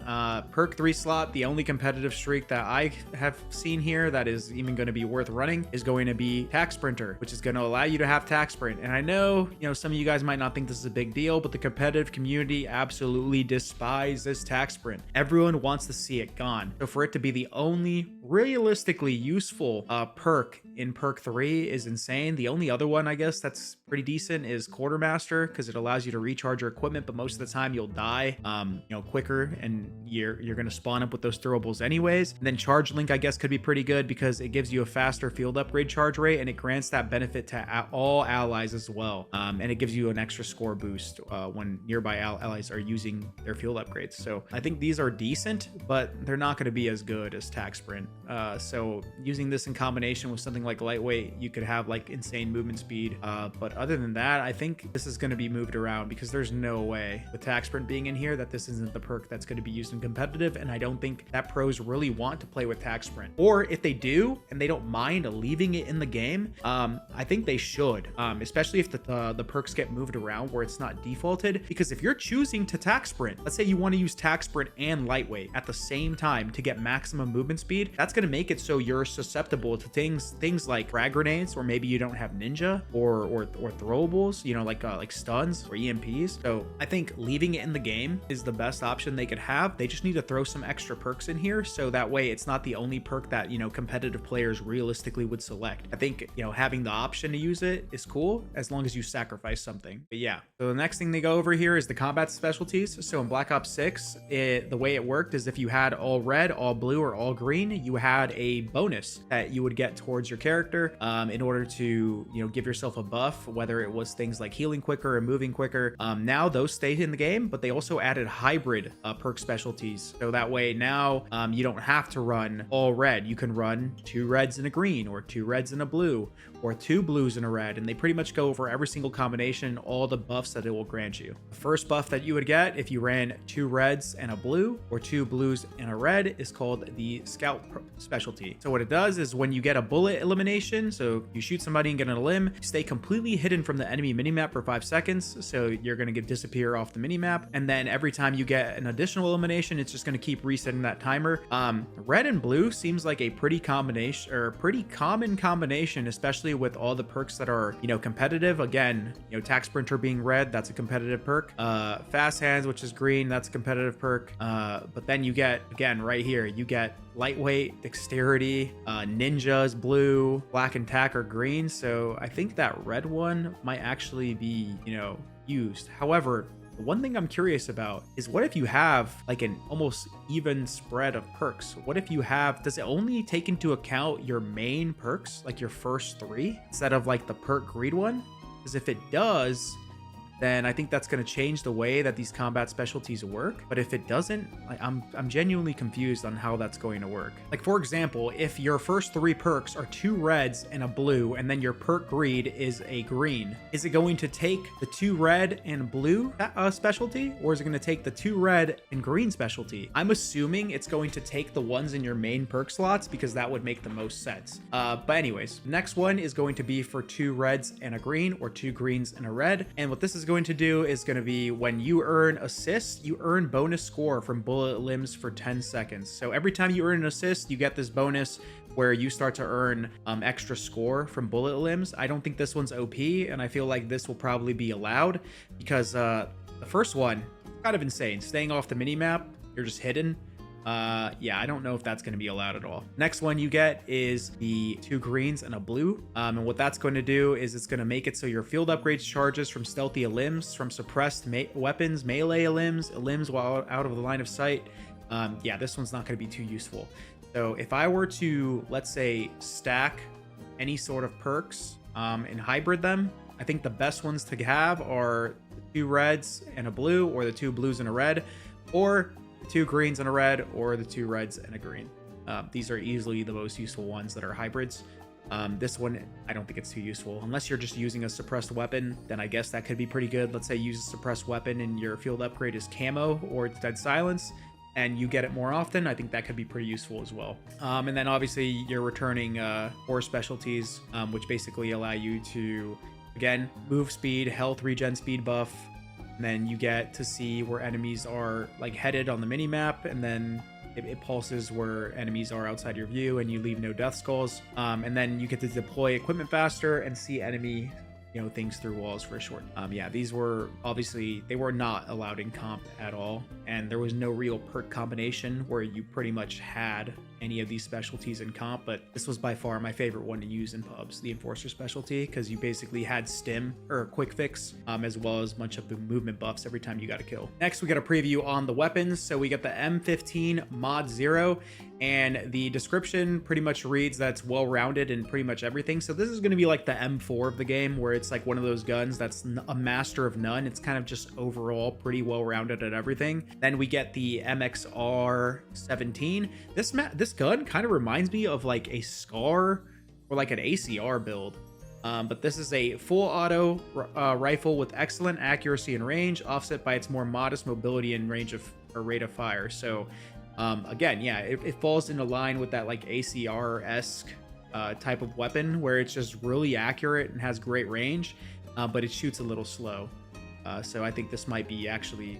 Perk 3 slot, the only competitive streak that I have seen here that is even going to be worth running is going to be Tac Sprinter, which is going to allow you to have Tac Sprint. And I know, you know, some of you guys might not think this is a big deal, but the competitive community absolutely despises Tac Sprint. Everyone wants to see it gone. So for it to be the only realistically useful perk in perk 3 is insane. The only other one I guess that's pretty decent is Quartermaster, because it allows you to recharge your equipment, but most of the time you'll die you know, quicker, and you're going to spawn up with those throwables anyways. And then Charge Link I guess could be pretty good because it gives you a faster field upgrade charge rate, and it grants that benefit to all allies as well. And it gives you an extra score boost when nearby allies are using their field upgrades. So I think these are decent, but they're not going to be as good as Tac Sprint. So using this in combination with something like lightweight, you could have like insane movement speed. But other than that, I think this is going to be moved around because there's no way with tac sprint being in here that this isn't the perk that's going to be used in competitive. And I don't think that pros really want to play with tac sprint, or if they do and they don't mind leaving it in the game, I think they should, especially if the perks get moved around where it's not defaulted. Because if you're choosing to tac sprint, let's say you want to use tac sprint and lightweight at the same time to get maximum movement speed, that's going to make it so you're susceptible to things like frag grenades, or maybe you don't have ninja or throwables, you know, like stuns or EMPs. So I think leaving it in the game is the best option they could have. They just need to throw some extra perks in here so that way it's not the only perk that, you know, competitive players realistically would select. I think, you know, having the option to use it is cool as long as you sacrifice something. But yeah, so the next thing they go over here is the combat specialties. So in Black Ops 6, the way it worked is if you had all red, all blue, or all green, you had a bonus that you would get towards your character in order to, you know, give yourself a buff, whether it was things like healing quicker and moving quicker. Now those stayed in the game, but they also added hybrid perk specialties. So that way now you don't have to run all red. You can run 2 reds and a green, or 2 reds and a blue, or 2 blues and a red, and they pretty much go over every single combination, all the buffs that it will grant you. The first buff that you would get if you ran 2 reds and a blue, or 2 blues and a red, is called the scout specialty. So what it does is when you get a bullet elimination, so you shoot somebody and get on a limb, you stay completely hidden from the enemy minimap for 5 seconds, so you're going to disappear off the minimap, and then every time you get an additional elimination, it's just going to keep resetting that timer. Red and blue seems like a pretty combination, or pretty common combination, especially with all the perks that are, you know, competitive. Again, you know, tac sprinter being red, that's a competitive perk. Fast hands, which is green, that's a competitive perk. But then you get, again, right here, you get lightweight, dexterity, ninjas, blue, black and tac are green. So I think that red one might actually be, you know, used. However, the one thing I'm curious about is what if you have like an almost even spread of perks? What if you have, does it only take into account your main perks, like your first 3, instead of like the perk greed one? Because if it does, then I think that's going to change the way that these combat specialties work. But if it doesn't, like, I'm genuinely confused on how that's going to work. Like, for example, if your first 3 perks are 2 reds and a blue, and then your perk greed is a green, is it going to take the 2 red and blue specialty, or is it going to take the 2 red and green specialty? I'm assuming it's going to take the ones in your main perk slots, because that would make the most sense. But anyways, the next one is going to be for 2 reds and a green, or 2 greens and a red. And what this is going to do is going to be when you earn assist, you earn bonus score from bullet limbs for 10 seconds. So every time you earn an assist, you get this bonus where you start to earn extra score from bullet limbs. I don't think this one's OP, and I feel like this will probably be allowed because the first one, kind of insane. Staying off the minimap, you're just hidden. Yeah, I don't know if that's going to be allowed at all. Next one you get is the 2 greens and a blue. And what that's going to do is it's going to make it so your field upgrades charges from stealthy limbs, from suppressed weapons, melee limbs while out of the line of sight. Yeah, this one's not going to be too useful. So if I were to, let's say, stack any sort of perks and hybrid them, I think the best ones to have are the 2 reds and a blue, or the 2 blues and a red, or 2 greens and a red, or the 2 reds and a green. These are easily the most useful ones that are hybrids. This one, I don't think it's too useful. Unless you're just using a suppressed weapon, then I guess that could be pretty good. Let's say you use a suppressed weapon and your field upgrade is camo or it's dead silence, and you get it more often. I think that could be pretty useful as well. And then obviously you're returning 4 specialties, which basically allow you to, again, move speed, health regen speed buff. And then you get to see where enemies are like headed on the mini map, and then it pulses where enemies are outside your view, and you leave no death skulls. And then you get to deploy equipment faster and see enemy, you know, things through walls for a short. Yeah, these were obviously, they were not allowed in comp at all, and there was no real perk combination where you pretty much had any of these specialties in comp. But this was by far my favorite one to use in pubs, the enforcer specialty, because you basically had stim or quick fix, as well as a bunch of the movement buffs every time you got a kill. Next, we got a preview on the weapons. So we got the M15 mod 0. And the description pretty much reads that it's well-rounded in pretty much everything. So this is going to be like the M4 of the game, where it's like one of those guns that's a master of none. It's kind of just overall pretty well-rounded at everything. Then we get the MXR 17. This gun kind of reminds me of like a SCAR or like an ACR build. But this is a full auto rifle with excellent accuracy and range, offset by its more modest mobility and range of or rate of fire. So again, yeah, it falls into line with that like ACR-esque type of weapon, where it's just really accurate and has great range, but it shoots a little slow. So I think this might be actually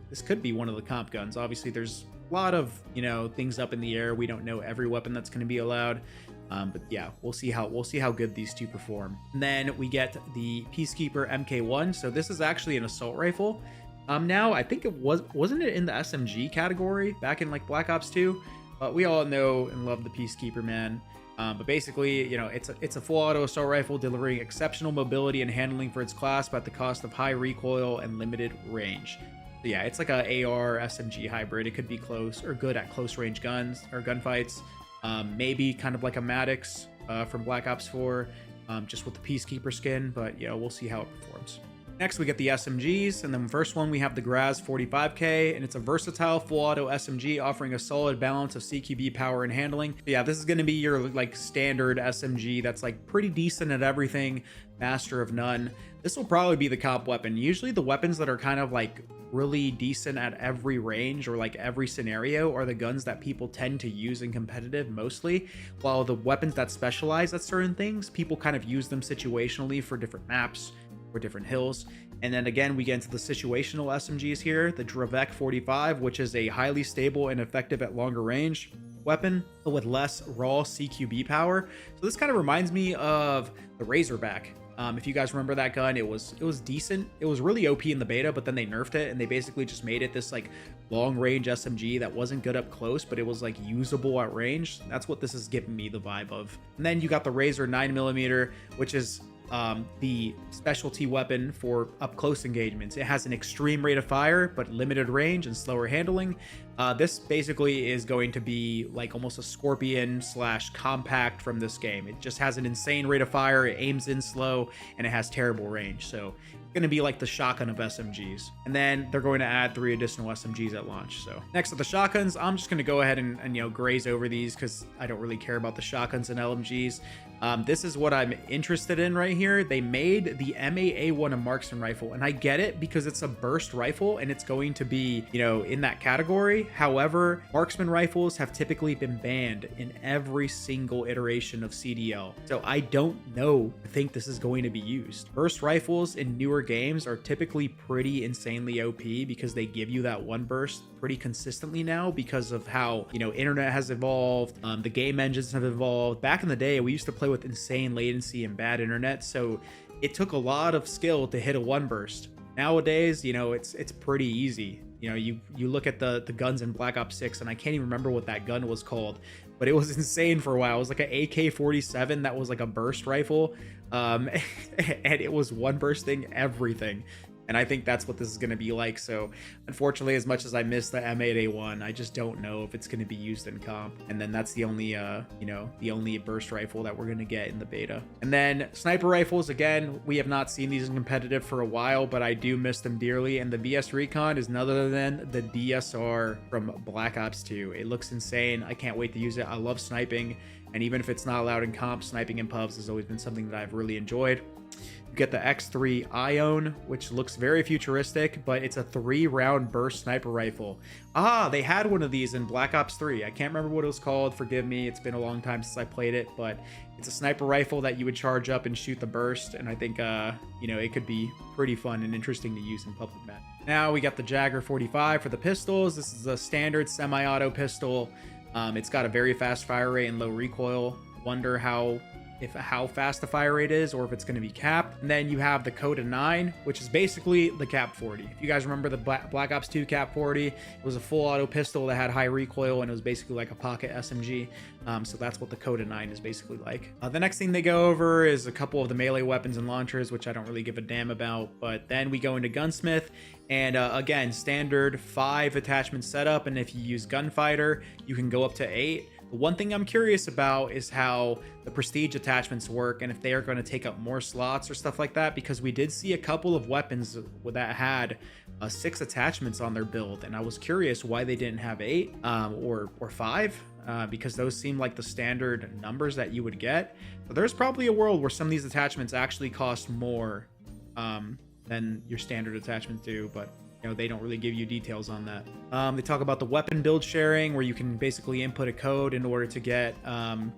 this could be one of the comp guns. Obviously there's a lot of, you know, things up in the air. We don't know every weapon that's going to be allowed. But yeah, we'll see how good these two perform. And then we get the Peacekeeper MK1. So this is actually an assault rifle. Now I think wasn't it in the SMG category back in like Black Ops 2? But we all know and love the Peacekeeper, man. But basically, you know, it's a full auto assault rifle delivering exceptional mobility and handling for its class, but at the cost of high recoil and limited range. So yeah, it's like a AR SMG hybrid. It could be close or good at close range guns or gunfights. Maybe kind of like a Maddox from Black Ops 4, just with the Peacekeeper skin. But yeah, we'll see how it performs. Next, we get the SMGs, and then first one, we have the Graz 45K, and it's a versatile full auto SMG offering a solid balance of CQB power and handling. But yeah, this is going to be your like standard SMG that's like pretty decent at everything, master of none. This will probably be the comp weapon. Usually the weapons that are kind of like really decent at every range or like every scenario are the guns that people tend to use in competitive mostly, while the weapons that specialize at certain things, people kind of use them situationally for different maps or different hills. And then again, we get into the situational SMGs here, the Dravek 45, which is a highly stable and effective at longer range weapon, but with less raw CQB power. So this kind of reminds me of the Razorback. If you guys remember that gun, it was decent. It was really OP in the beta, but then they nerfed it and they basically just made it this like long range SMG that wasn't good up close, but it was like usable at range. That's what this is giving me the vibe of. And then you got the Razor 9mm, which is the specialty weapon for up close engagements. It has an extreme rate of fire, but limited range and slower handling. This basically is going to be like almost a Scorpion / compact from this game. It just has an insane rate of fire, it aims in slow, and it has terrible range. So it's going to be like the shotgun of SMGs. And then they're going to add 3 additional SMGs at launch. So next to the shotguns, I'm just going to go ahead and you know, graze over these because I don't really care about the shotguns and LMGs. This is what I'm interested in right here. They made the MAA1 a marksman rifle, and I get it because it's a burst rifle and it's going to be, you know, in that category. However, marksman rifles have typically been banned in every single iteration of CDL. So I don't think this is going to be used. Burst rifles in newer games are typically pretty insanely OP because they give you that one burst pretty consistently now because of how, you know, internet has evolved, the game engines have evolved. Back in the day, we used to play with insane latency and bad internet, so it took a lot of skill to hit a one burst. Nowadays, you know, it's pretty easy. You know, you look at the guns in Black Ops 6, and I can't even remember what that gun was called, but it was insane for a while. It was like an AK-47 that was like a burst rifle, and it was one bursting everything. And I think that's what this is going to be like. So unfortunately, as much as I miss the M8A1, I just don't know if it's going to be used in comp. And then that's the only, you know, the only burst rifle that we're going to get in the beta. And then sniper rifles, again, we have not seen these in competitive for a while, but I do miss them dearly. And the VS Recon is none other than the DSR from Black Ops 2. It looks insane. I can't wait to use it. I love sniping. And even if it's not allowed in comp, sniping in pubs has always been something that I've really enjoyed. You get the X3 Ion, which looks very futuristic, but it's a 3-round burst sniper rifle. They had one of these in Black Ops 3. I can't remember what it was called. Forgive me. It's been a long time since I played it, but it's a sniper rifle that you would charge up and shoot the burst. And I think, you know, it could be pretty fun and interesting to use in public match. Now we got the Jagger 45 for the pistols. This is a standard semi-auto pistol. It's got a very fast fire rate and low recoil. Wonder how if how fast the fire rate is or if it's going to be capped. And then you have the Coda 9, which is basically the Cap 40. If you guys remember the Black Ops 2 Cap 40, it was a full auto pistol that had high recoil and it was basically like a pocket SMG. So that's what the Coda 9 is basically like. The next thing they go over is a couple of the melee weapons and launchers, which I don't really give a damn about. But then we go into gunsmith, and again, standard 5 attachment setup, and if you use gunfighter, you can go up to 8. The one thing I'm curious about is how the prestige attachments work and if they are going to take up more slots or stuff like that, because we did see a couple of weapons that had 6 attachments on their build, and I was curious why they didn't have 8 or 5. Because those seem like the standard numbers that you would get. But there's probably a world where some of these attachments actually cost more than your standard attachments do, but you know, they don't really give you details on that. They talk about the weapon build sharing, where you can basically input a code in order to get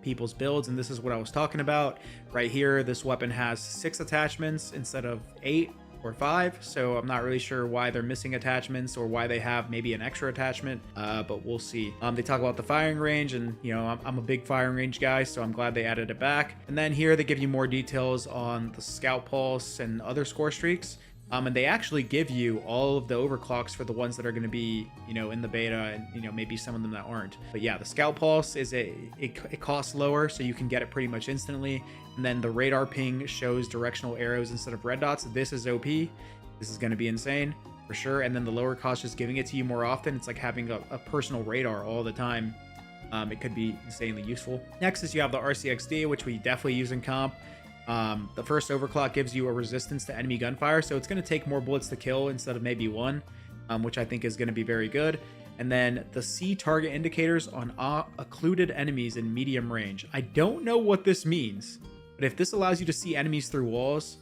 people's builds, and this is what I was talking about right here. This weapon has 6 attachments instead of 8 or 5, so I'm not really sure why they're missing attachments or why they have maybe an extra attachment, but we'll see. They talk about the firing range, and you know, I'm a big firing range guy, so I'm glad they added it back. And then here they give you more details on the scout pulse and other score streaks. And they actually give you all of the overclocks for the ones that are going to be, you know, in the beta, and, you know, maybe some of them that aren't. But yeah, the scout pulse is it costs lower, so you can get it pretty much instantly. And then the radar ping shows directional arrows instead of red dots. This is OP. This is going to be insane for sure. And then the lower cost is giving it to you more often. It's like having a personal radar all the time. It could be insanely useful. Next is you have the RCXD, which we definitely use in comp. The first overclock gives you a resistance to enemy gunfire, so it's going to take more bullets to kill instead of maybe 1, which I think is going to be very good. And then the C target indicators on occluded enemies in medium range. I don't know what this means, but if this allows you to see enemies through walls,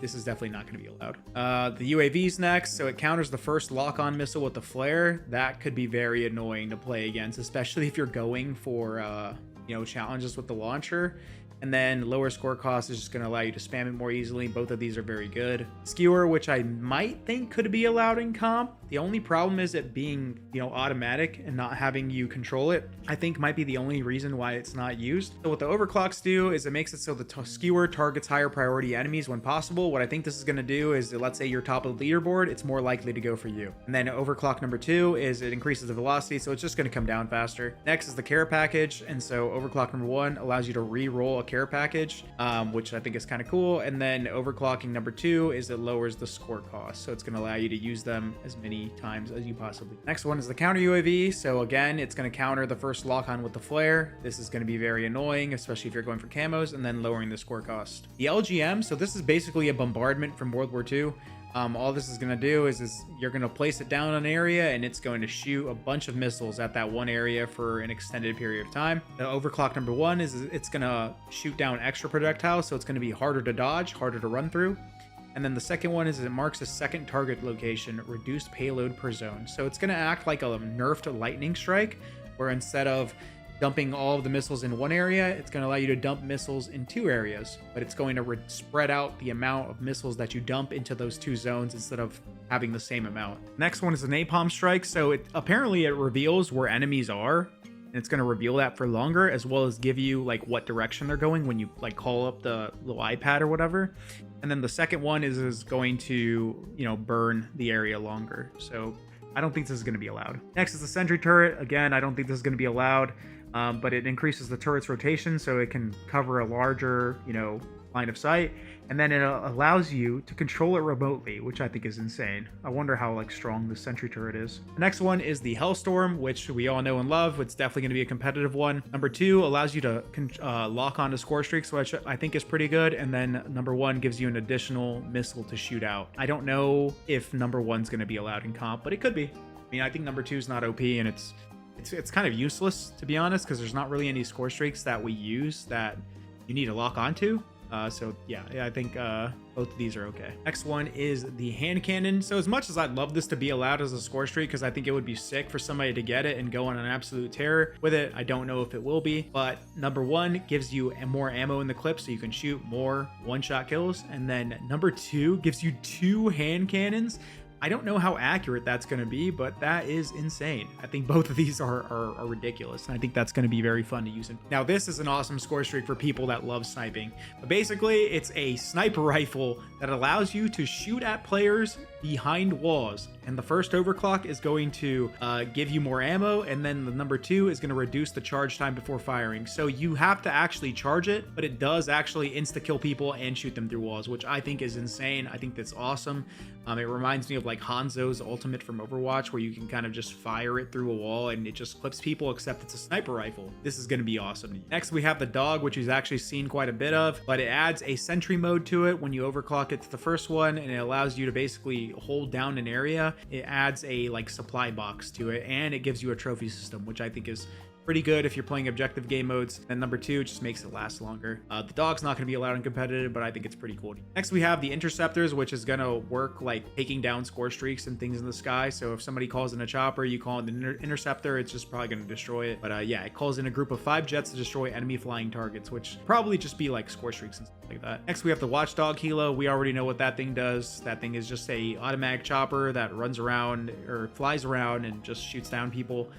this is definitely not going to be allowed. The UAV's next, so it counters the first lock-on missile with the flare. That could be very annoying to play against, especially if you're going for you know, challenges with the launcher. And then lower score cost is just going to allow you to spam it more easily. Both of these are very good. Skewer, which I might think could be allowed in comp. The only problem is it being, you know, automatic and not having you control it, I think might be the only reason why it's not used. So what the overclocks do is it makes it so the skewer targets higher priority enemies when possible. What I think this is going to do is that, let's say you're top of the leaderboard, it's more likely to go for you. And then overclock number 2 is it increases the velocity, so it's just going to come down faster. Next is the care package, and so overclock number 1 allows you to re-roll a care package, which I think is kind of cool. And then overclocking number 2 is it lowers the score cost, so it's going to allow you to use them as many times as you possibly. Next one is the counter UAV. So again, it's going to counter the first lock on with the flare. This is going to be very annoying, especially if you're going for camos, and then lowering the score cost. The LGM, so this is basically a bombardment from World War II. All this is going to do is you're going to place it down on an area, and it's going to shoot a bunch of missiles at that one area for an extended period of time. The overclock number 1 is it's going to shoot down extra projectiles, so it's going to be harder to dodge, harder to run through. And then the second one is it marks a second target location, reduced payload per zone. So it's going to act like a nerfed lightning strike, where instead of dumping all of the missiles in one area, it's going to allow you to dump missiles in 2 areas, but it's going to spread out the amount of missiles that you dump into those 2 zones instead of having the same amount. Next one is the napalm strike. So apparently it reveals where enemies are, and it's going to reveal that for longer, as well as give you like what direction they're going when you like call up the little iPad or whatever. And then the second one is going to, you know, burn the area longer. So I don't think this is going to be allowed. Next is the sentry turret. Again, I don't think this is going to be allowed, but it increases the turret's rotation so it can cover a larger, you know, line of sight. And then it allows you to control it remotely, which I think is insane. I wonder how like strong the sentry turret is. The next one is the Hellstorm, which we all know and love. It's definitely going to be a competitive one. Number 2 allows you to lock onto Scorestreaks, which I think is pretty good. And then number 1 gives you an additional missile to shoot out. I don't know if number 1's going to be allowed in comp, but it could be. I mean, I think number 2 is not OP, and it's kind of useless, to be honest, because there's not really any Scorestreaks that we use that you need to lock onto. So yeah, I think both of these are okay. Next one is the hand cannon. So as much as I'd love this to be allowed as a score streak, because I think it would be sick for somebody to get it and go on an absolute terror with it, I don't know if it will be. But number 1 gives you more ammo in the clip, so you can shoot more one-shot kills. And then number 2 gives you 2 hand cannons. I don't know how accurate that's going to be, but that is insane. I think both of these are ridiculous, and I think that's going to be very fun to use. Now, this is an awesome score streak for people that love sniping, but basically it's a sniper rifle that allows you to shoot at players behind walls, and the first overclock is going to give you more ammo, and then the number 2 is going to reduce the charge time before firing. So you have to actually charge it, but it does actually insta-kill people and shoot them through walls, which I think is insane. I think that's awesome. It reminds me of like Hanzo's ultimate from Overwatch, where you can kind of just fire it through a wall and it just clips people, except it's a sniper rifle. This is going to be awesome. Next, we have the dog, which we've actually seen quite a bit of, but it adds a sentry mode to it when you overclock it to the first one, and it allows you to basically hold down an area. It adds a like supply box to it, and it gives you a trophy system, which I think is pretty good if you're playing objective game modes. And number 2 just makes it last longer. The dog's not going to be allowed in competitive, but I think it's pretty cool. Next, we have the interceptors, which is going to work like taking down score streaks and things in the sky. So if somebody calls in a chopper, you call in the interceptor, it's just probably going to destroy it. But yeah, it calls in a group of 5 jets to destroy enemy flying targets, which probably just be like score streaks and stuff like that. Next, we have the watchdog helo. We already know what that thing does. That thing is just a automatic chopper that runs around or flies around and just shoots down people.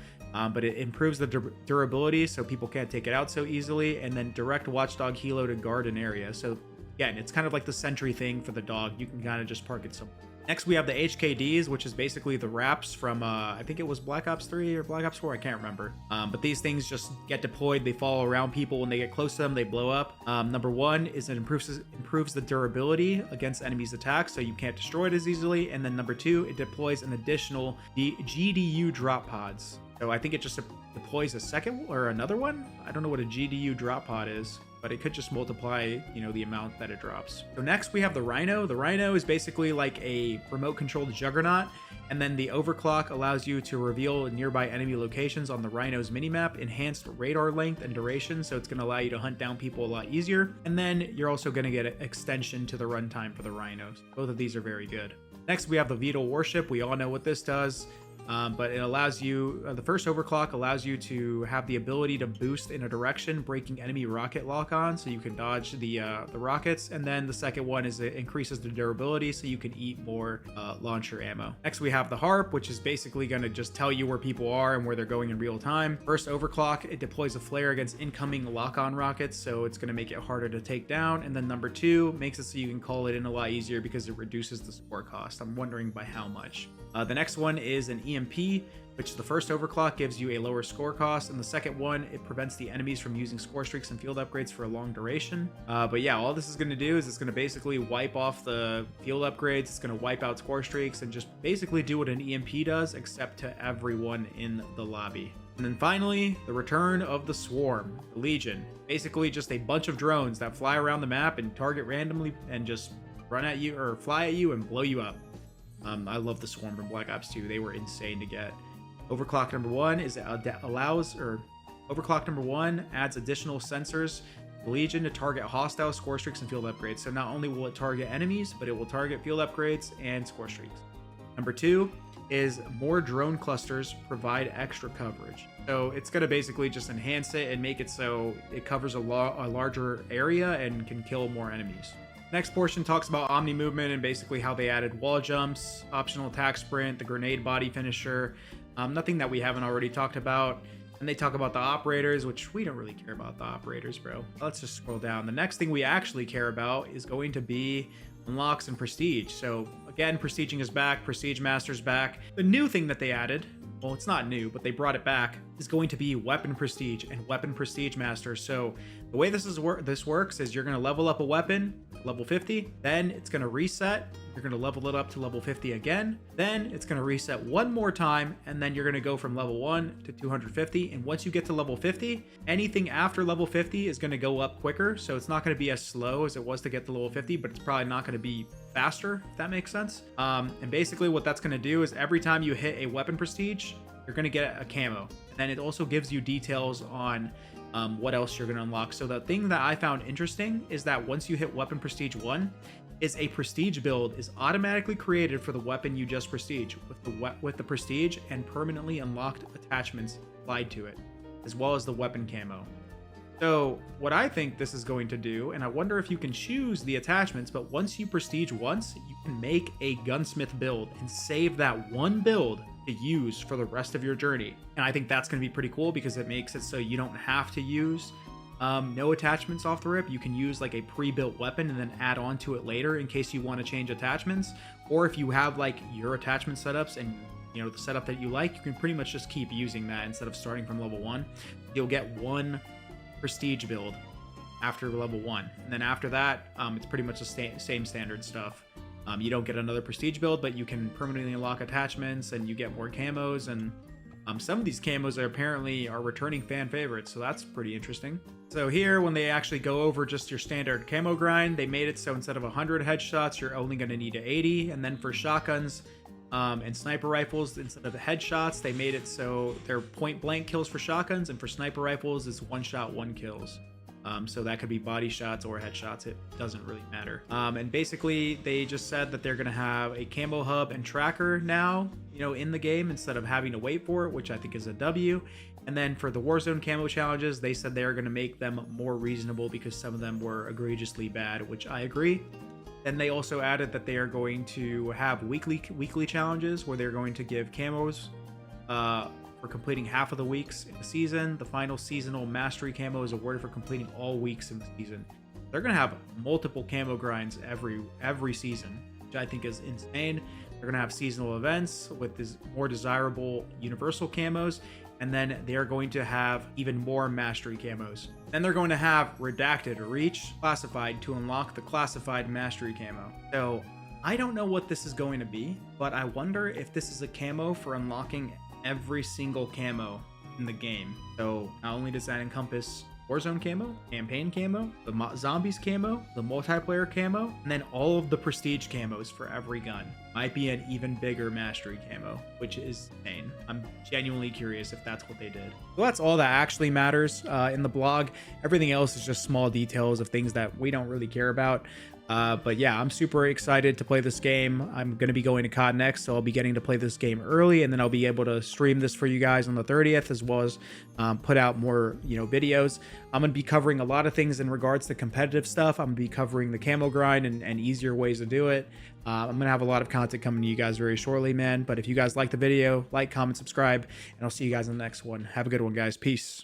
But it improves the durability, so people can't take it out so easily, and then direct watchdog helo to guard an area. So again, it's kind of like the sentry thing for the dog. You can kind of just park it somewhere. Next, we have the HKDs, which is basically the wraps from, I think it was Black Ops 3 or Black Ops 4, I can't remember. But these things just get deployed, they follow around people. When they get close to them, they blow up. Number 1 is it improves the durability against enemies' attacks, so you can't destroy it as easily. And then number 2, it deploys an additional GDU drop pods. So I think it just deploys a second or another one. I don't know what a GDU drop pod is, but it could just multiply, you know, the amount that it drops. So next we have the Rhino. The Rhino is basically like a remote controlled juggernaut. And then the overclock allows you to reveal nearby enemy locations on the Rhino's minimap, enhanced radar length and duration, so it's going to allow you to hunt down people a lot easier. And then you're also going to get an extension to the runtime for the Rhinos. Both of these are very good. Next, we have the VTOL warship. We all know what this does. But it allows you, the first overclock allows you to have the ability to boost in a direction, breaking enemy rocket lock-on, so you can dodge the rockets. And then the second one is it increases the durability, so you can eat more launcher ammo. Next, we have the harp, which is basically going to just tell you where people are and where they're going in real time. First overclock, it deploys a flare against incoming lock-on rockets, so it's going to make it harder to take down. And then number 2 makes it so you can call it in a lot easier because it reduces the score cost. I'm wondering by how much. The next one is an EMP, which the first overclock gives you a lower score cost, and the second one, it prevents the enemies from using score streaks and field upgrades for a long duration. But yeah, all this is going to do is it's going to basically wipe off the field upgrades, it's going to wipe out score streaks, and just basically do what an EMP does, except to everyone in the lobby. And then finally, the return of the Swarm, the Legion. Basically just a bunch of drones that fly around the map and target randomly and just run at you or fly at you and blow you up. I love the Swarm from Black Ops 2. They were insane to get. Overclock number 1 is overclock number 1 adds additional sensors to the Legion to target hostile score streaks and field upgrades. So not only will it target enemies, but it will target field upgrades and score streaks. Number 2 is more drone clusters provide extra coverage. So it's going to basically just enhance it and make it so it covers a larger area and can kill more enemies. Next portion talks about Omni movement and basically how they added wall jumps, optional attack sprint, the grenade body finisher, nothing that we haven't already talked about. And they talk about the operators, which we don't really care about the operators, bro. Let's just scroll down. The next thing we actually care about is going to be unlocks and prestige. So again, prestiging is back, prestige master's back. The new thing that they added, well, it's not new, but they brought it back, is going to be weapon prestige and weapon prestige master. So the way this works is you're going to level up a weapon, level 50, then it's going to reset. You're going to level it up to level 50 again. Then it's going to reset one more time, and then you're going to go from level 1 to 250. And once you get to level 50, anything after level 50 is going to go up quicker. So it's not going to be as slow as it was to get to level 50, but it's probably not going to be faster, if that makes sense. And basically what that's going to do is every time you hit a weapon prestige, you're going to get a camo. And then it also gives you details on what else you're going to unlock. So the thing that I found interesting is that once you hit weapon prestige 1, is a prestige build is automatically created for the weapon you just prestige with the prestige and permanently unlocked attachments applied to it, as well as the weapon camo. So what I think this is going to do, and I wonder if you can choose the attachments, but once you prestige once, you can make a gunsmith build and save that one build to use for the rest of your journey. And I think that's going to be pretty cool because it makes it so you don't have to use no attachments off the rip. You can use like a pre-built weapon and then add on to it later in case you want to change attachments. Or if you have like your attachment setups and the setup that you like, you can pretty much just keep using that instead of starting from level 1. You'll get one prestige build after level 1, and then after that it's pretty much the same standard stuff. You don't get another prestige build, but you can permanently unlock attachments and you get more camos, and some of these camos are returning fan favorites, so that's pretty interesting. So here, when they actually go over just your standard camo grind, they made it so instead of 100 headshots, you're only going to need 80. And then for shotguns and sniper rifles, instead of headshots, they made it so they're point blank kills for shotguns, and for sniper rifles is one shot, one kills. So that could be body shots or headshots. It doesn't really matter. And basically, they just said that they're going to have a camo hub and tracker now, in the game instead of having to wait for it, which I think is a W. And then for the Warzone camo challenges, they said they're going to make them more reasonable because some of them were egregiously bad, which I agree. Then they also added that they are going to have weekly challenges where they're going to give camos for completing half of the weeks in the season. The final seasonal mastery camo is awarded for completing all weeks in the season. They're going to have multiple camo grinds every season, which I think is insane. They're going to have seasonal events with this more desirable universal camos, and then they're going to have even more mastery camos. Then they're going to have redacted reach classified to unlock the classified mastery camo. So I don't know what this is going to be, but I wonder if this is a camo for unlocking every single camo in the game. So not only does that encompass Warzone camo, campaign camo, the zombies camo, the multiplayer camo, and then all of the prestige camos for every gun. Might be an even bigger mastery camo, which is insane. I'm genuinely curious if that's what they did. Well, that's all that actually matters in the blog. Everything else is just small details of things that we don't really care about. But yeah, I'm super excited to play this game. I'm going to be going to COD next, so I'll be getting to play this game early, and then I'll be able to stream this for you guys on the 30th, as well as put out more, videos. I'm going to be covering a lot of things in regards to competitive stuff. I'm going to be covering the camo grind and easier ways to do it. I'm going to have a lot of content coming to you guys very shortly, man. But if you guys like the video, like, comment, subscribe, and I'll see you guys in the next one. Have a good one, guys. Peace.